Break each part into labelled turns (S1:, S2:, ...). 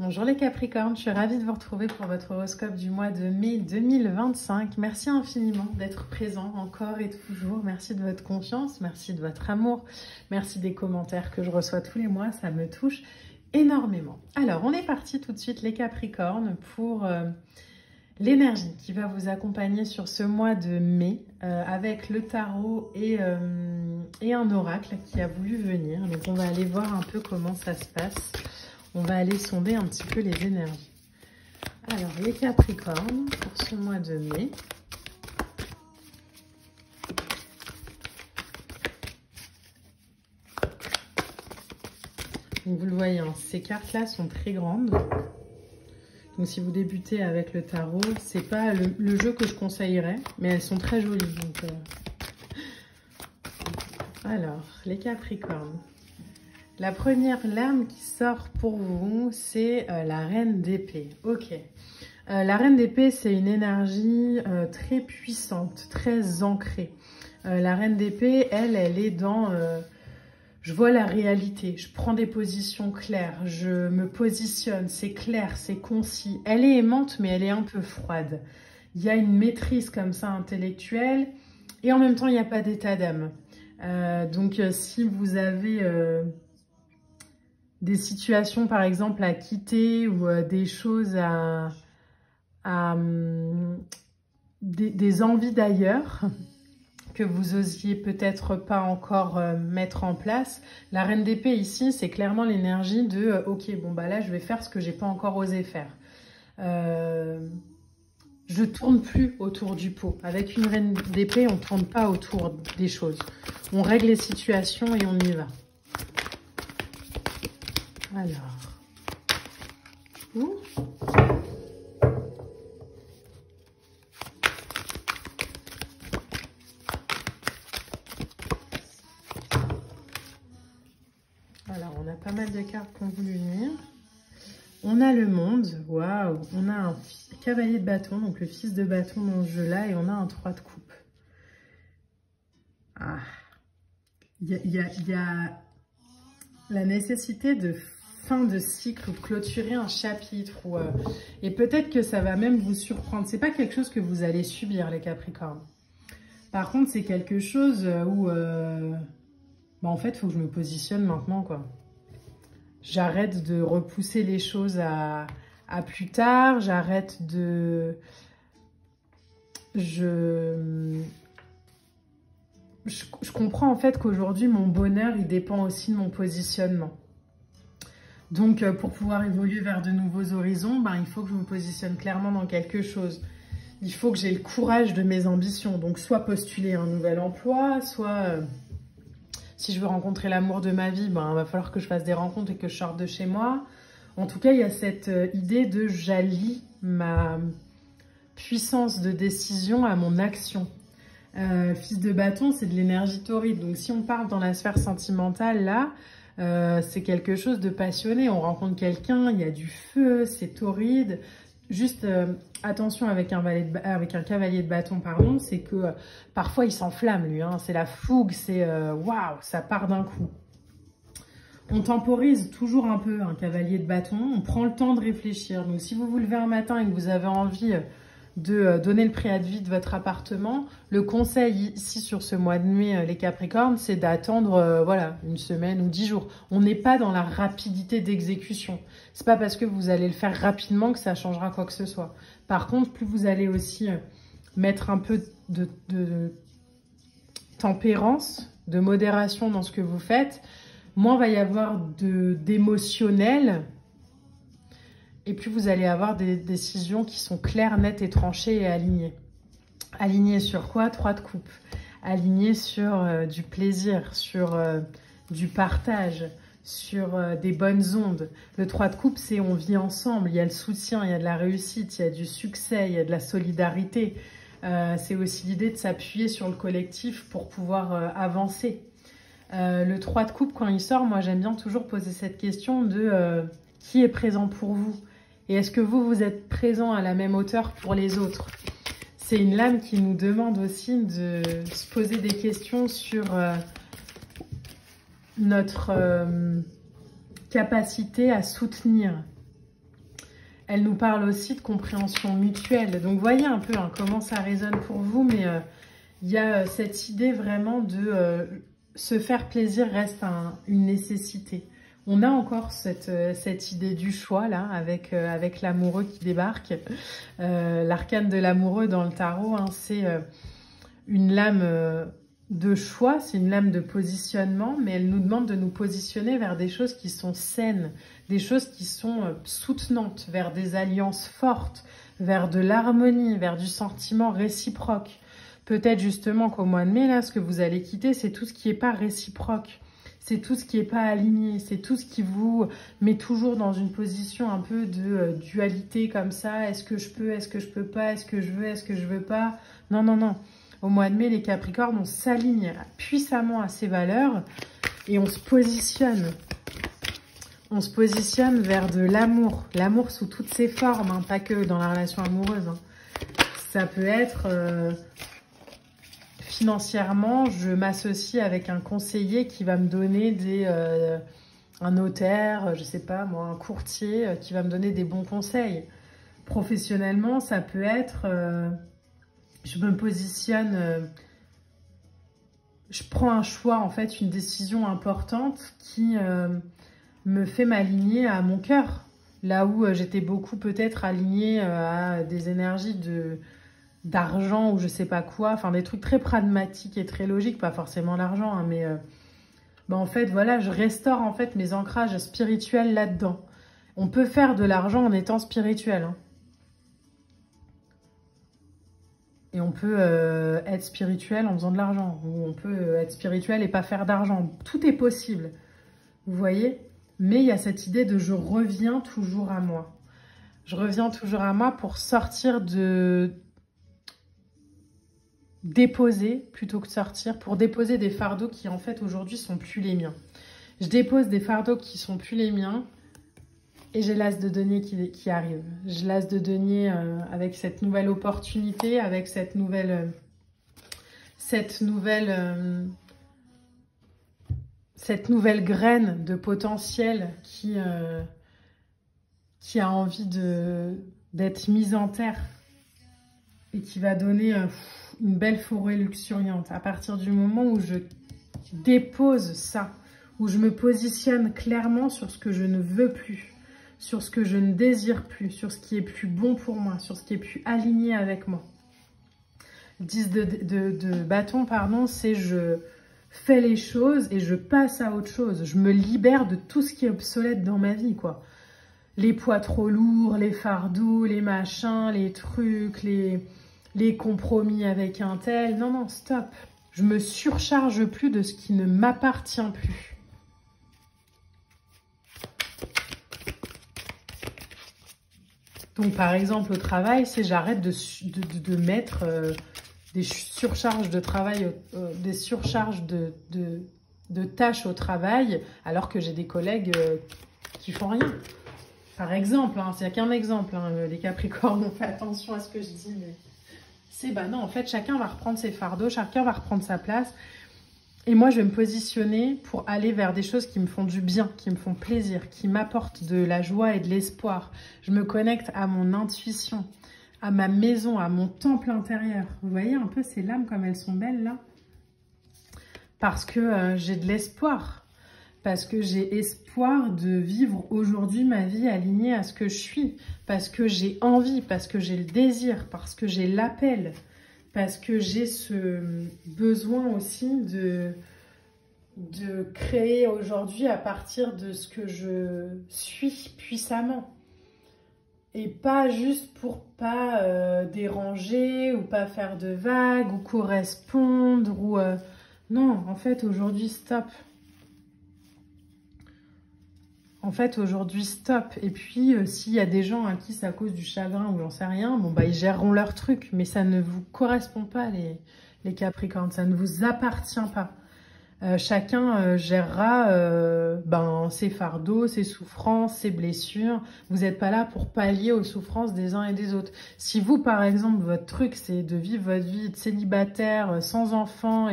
S1: Bonjour les Capricornes, je suis ravie de vous retrouver pour votre horoscope du mois de mai 2025. Merci infiniment d'être présent encore et toujours. Merci de votre confiance, merci de votre amour, merci des commentaires que je reçois tous les mois, ça me touche énormément. Alors, on est parti tout de suite les Capricornes pour l'énergie qui va vous accompagner sur ce mois de mai avec le tarot et un oracle qui a voulu venir. Donc, on va aller voir un peu comment ça se passe. On va aller sonder un petit peu les énergies. Alors, les Capricornes, pour ce mois de mai. Donc, vous le voyez, hein, ces cartes-là sont très grandes. Donc, si vous débutez avec le tarot, c'est pas le jeu que je conseillerais, mais elles sont très jolies. Donc, Alors, les Capricornes. La première lame qui sort pour vous, c'est la reine d'épée. Ok. La reine d'épée, c'est une énergie très puissante, très ancrée. La reine d'épée, elle est dans... je vois la réalité, je prends des positions claires, je me positionne, c'est clair, c'est concis. Elle est aimante, mais elle est un peu froide. Il y a une maîtrise comme ça intellectuelle et en même temps, il n'y a pas d'état d'âme. Donc, si vous avez... des situations, par exemple, à quitter ou des choses des envies d'ailleurs que vous osiez peut-être pas encore mettre en place. La reine d'épée ici, c'est clairement l'énergie de ok, bon bah là, je vais faire ce que j'ai pas encore osé faire. Je tourne plus autour du pot. Avec une reine d'épée, on tourne pas autour des choses. On règle les situations et on y va. Alors, alors, on a pas mal de cartes qui ont voulu venir. On a le monde, waouh. On a un cavalier de bâton, donc le fils de bâton dans ce jeu-là, et on a un 3 de coupe. Ah, il y a la nécessité de fin de cycle ou de clôturer un chapitre et peut-être que ça va même vous surprendre. C'est pas quelque chose que vous allez subir les Capricornes. Par contre, c'est quelque chose où en fait, il faut que je me positionne maintenant quoi. J'arrête de repousser les choses à plus tard, j'arrête de je comprends en fait qu'aujourd'hui mon bonheur il dépend aussi de mon positionnement. Donc, pour pouvoir évoluer vers de nouveaux horizons, il faut que je me positionne clairement dans quelque chose. Il faut que j'ai le courage de mes ambitions. Donc, soit postuler un nouvel emploi, soit, si je veux rencontrer l'amour de ma vie, il va falloir que je fasse des rencontres et que je sorte de chez moi. En tout cas, il y a cette idée de j'allie ma puissance de décision à mon action. Fils de bâton, c'est de l'énergie torride. Donc, si on parle dans la sphère sentimentale, là... c'est quelque chose de passionné, on rencontre quelqu'un, il y a du feu, c'est torride. Juste attention avec un cavalier de bâton, pardon, c'est que parfois il s'enflamme lui, hein, c'est la fougue, c'est waouh, ça part d'un coup. On temporise toujours un peu un cavalier de bâton, on prend le temps de réfléchir. Donc si vous vous levez un matin et que vous avez envie de donner le préavis de votre appartement, le conseil ici sur ce mois de mai, les Capricornes, c'est d'attendre voilà, une semaine ou 10 jours. On n'est pas dans la rapidité d'exécution. C'est pas parce que vous allez le faire rapidement que ça changera quoi que ce soit. Par contre, plus vous allez aussi mettre un peu de tempérance, de modération dans ce que vous faites, moins va y avoir d'émotionnel. Et puis, vous allez avoir des décisions qui sont claires, nettes et tranchées et alignées. Alignées sur quoi? 3 de coupe. Alignées sur du plaisir, sur du partage, sur des bonnes ondes. Le 3 de coupe, c'est on vit ensemble. Il y a le soutien, il y a de la réussite, il y a du succès, il y a de la solidarité. C'est aussi l'idée de s'appuyer sur le collectif pour pouvoir avancer. Le 3 de coupe, quand il sort, moi, j'aime bien toujours poser cette question de qui est présent pour vous? Et est-ce que vous êtes présent à la même hauteur pour les autres? C'est une lame qui nous demande aussi de se poser des questions sur notre capacité à soutenir Elle nous parle aussi de compréhension mutuelle. Donc, voyez un peu hein, comment ça résonne pour vous. Mais il y a cette idée vraiment de se faire plaisir reste une nécessité. On a encore cette idée du choix, là, avec l'amoureux qui débarque. L'arcane de l'amoureux dans le tarot, hein, c'est une lame de choix, c'est une lame de positionnement, mais elle nous demande de nous positionner vers des choses qui sont saines, des choses qui sont soutenantes, vers des alliances fortes, vers de l'harmonie, vers du sentiment réciproque. Peut-être justement qu'au mois de mai, là, ce que vous allez quitter, c'est tout ce qui n'est pas réciproque. C'est tout ce qui n'est pas aligné, c'est tout ce qui vous met toujours dans une position un peu de dualité comme ça. Est-ce que je peux, est-ce que je peux pas, est-ce que je veux, est-ce que je veux pas? Non, non, non. Au mois de mai, les Capricornes, on s'aligne puissamment à ces valeurs et on se positionne. On se positionne vers de l'amour. L'amour sous toutes ses formes, hein, pas que dans la relation amoureuse. Hein. Ça peut être... financièrement, je m'associe avec un conseiller qui va me donner un notaire, je sais pas moi, un courtier qui va me donner des bons conseils. Professionnellement, ça peut être, je me positionne, je prends un choix, en fait, une décision importante qui me fait m'aligner à mon cœur. Là où j'étais beaucoup peut-être alignée à des énergies d'argent ou je sais pas quoi, enfin des trucs très pragmatiques et très logiques, pas forcément l'argent, hein, mais en fait, voilà, je restaure en fait mes ancrages spirituels là-dedans. On peut faire de l'argent en étant spirituel. Hein. Et on peut être spirituel en faisant de l'argent. Ou on peut être spirituel et pas faire d'argent. Tout est possible. Vous voyez? Mais il y a cette idée de je reviens toujours à moi. Je reviens toujours à moi pour sortir de... déposer plutôt que sortir, pour déposer des fardeaux qui en fait aujourd'hui sont plus les miens. Je dépose des fardeaux qui sont plus les miens et j'ai l'as de denier qui arrive. J'ai l'as de denier avec cette nouvelle opportunité, avec cette nouvelle graine de potentiel qui a envie d'être mise en terre et qui va donner une belle forêt luxuriante. À partir du moment où je dépose ça, où je me positionne clairement sur ce que je ne veux plus, sur ce que je ne désire plus, sur ce qui est plus bon pour moi, sur ce qui est plus aligné avec moi. 10 de bâton, pardon, c'est je fais les choses et je passe à autre chose. Je me libère de tout ce qui est obsolète dans ma vie, quoi. Les poids trop lourds, les fardeaux, les machins, les trucs, les compromis avec un tel. Non, non, stop. Je me surcharge plus de ce qui ne m'appartient plus. Donc, par exemple, au travail, c'est j'arrête de mettre des surcharges de travail, des surcharges de tâches au travail, alors que j'ai des collègues qui font rien. Par exemple, hein, c'est qu'un exemple, hein, les Capricornes, on fait attention à ce que je dis, mais c'est bah non, en fait, chacun va reprendre ses fardeaux, chacun va reprendre sa place. Et moi, je vais me positionner pour aller vers des choses qui me font du bien, qui me font plaisir, qui m'apportent de la joie et de l'espoir. Je me connecte à mon intuition, à ma maison, à mon temple intérieur. Vous voyez un peu ces lames comme elles sont belles là? Parce que j'ai de l'espoir. Parce que j'ai espoir de vivre aujourd'hui ma vie alignée à ce que je suis. Parce que j'ai envie, parce que j'ai le désir, parce que j'ai l'appel. Parce que j'ai ce besoin aussi de créer aujourd'hui à partir de ce que je suis puissamment. Et pas juste pour pas déranger ou pas faire de vagues ou correspondre. Ou non, en fait, aujourd'hui, stop. En fait, aujourd'hui, stop. Et puis, s'il y a des gens à qui ça cause du chagrin ou j'en sais rien, bon, bah, ils géreront leur truc. Mais ça ne vous correspond pas, les Capricornes. Ça ne vous appartient pas. Chacun gérera ses fardeaux, ses souffrances, ses blessures. Vous n'êtes pas là pour pallier aux souffrances des uns et des autres. Si vous, par exemple, votre truc, c'est de vivre votre vie de célibataire, sans enfant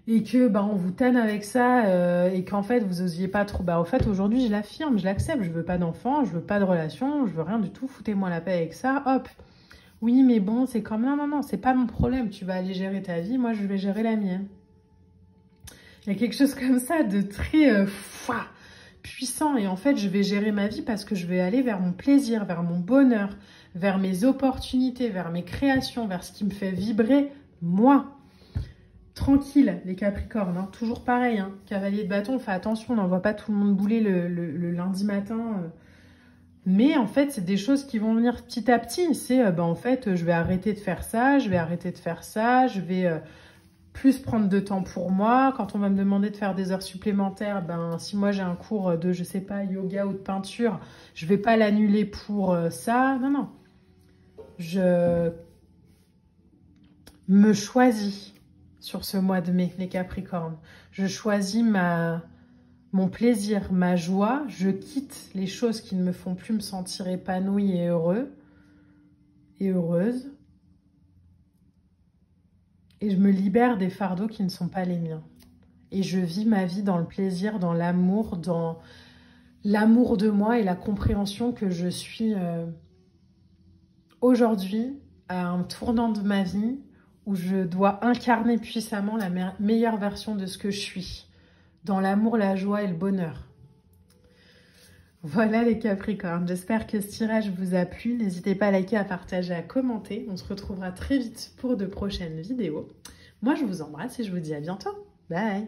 S1: et que on vous tanne avec ça et qu'en fait vous osiez pas trop. En fait aujourd'hui je l'affirme, je l'accepte, je veux pas d'enfant, je veux pas de relation, je veux rien du tout, foutez-moi la paix avec ça, hop. Oui mais bon c'est comme non, c'est pas mon problème, tu vas aller gérer ta vie, moi je vais gérer la mienne. Il y a quelque chose comme ça de très puissant et en fait je vais gérer ma vie parce que je vais aller vers mon plaisir, vers mon bonheur, vers mes opportunités, vers mes créations, vers ce qui me fait vibrer moi. Tranquille, les Capricornes, hein. Toujours pareil, hein. Cavalier de bâton, on fait attention, on n'envoie pas tout le monde bouler le lundi matin. Mais en fait, c'est des choses qui vont venir petit à petit. C'est, en fait, je vais arrêter de faire ça, je vais arrêter de faire ça, je vais plus prendre de temps pour moi. Quand on va me demander de faire des heures supplémentaires, si moi j'ai un cours de, je sais pas, yoga ou de peinture, je vais pas l'annuler pour ça. Non, non. Je me choisis. Sur ce mois de mai, les Capricornes. Je choisis mon plaisir, ma joie. Je quitte les choses qui ne me font plus me sentir épanouie et heureux et heureuse. Et je me libère des fardeaux qui ne sont pas les miens. Et je vis ma vie dans le plaisir, dans l'amour de moi et la compréhension que je suis aujourd'hui à un tournant de ma vie où je dois incarner puissamment la meilleure version de ce que je suis, dans l'amour, la joie et le bonheur. Voilà les Capricornes, j'espère que ce tirage vous a plu. N'hésitez pas à liker, à partager, à commenter. On se retrouvera très vite pour de prochaines vidéos. Moi, je vous embrasse et je vous dis à bientôt. Bye!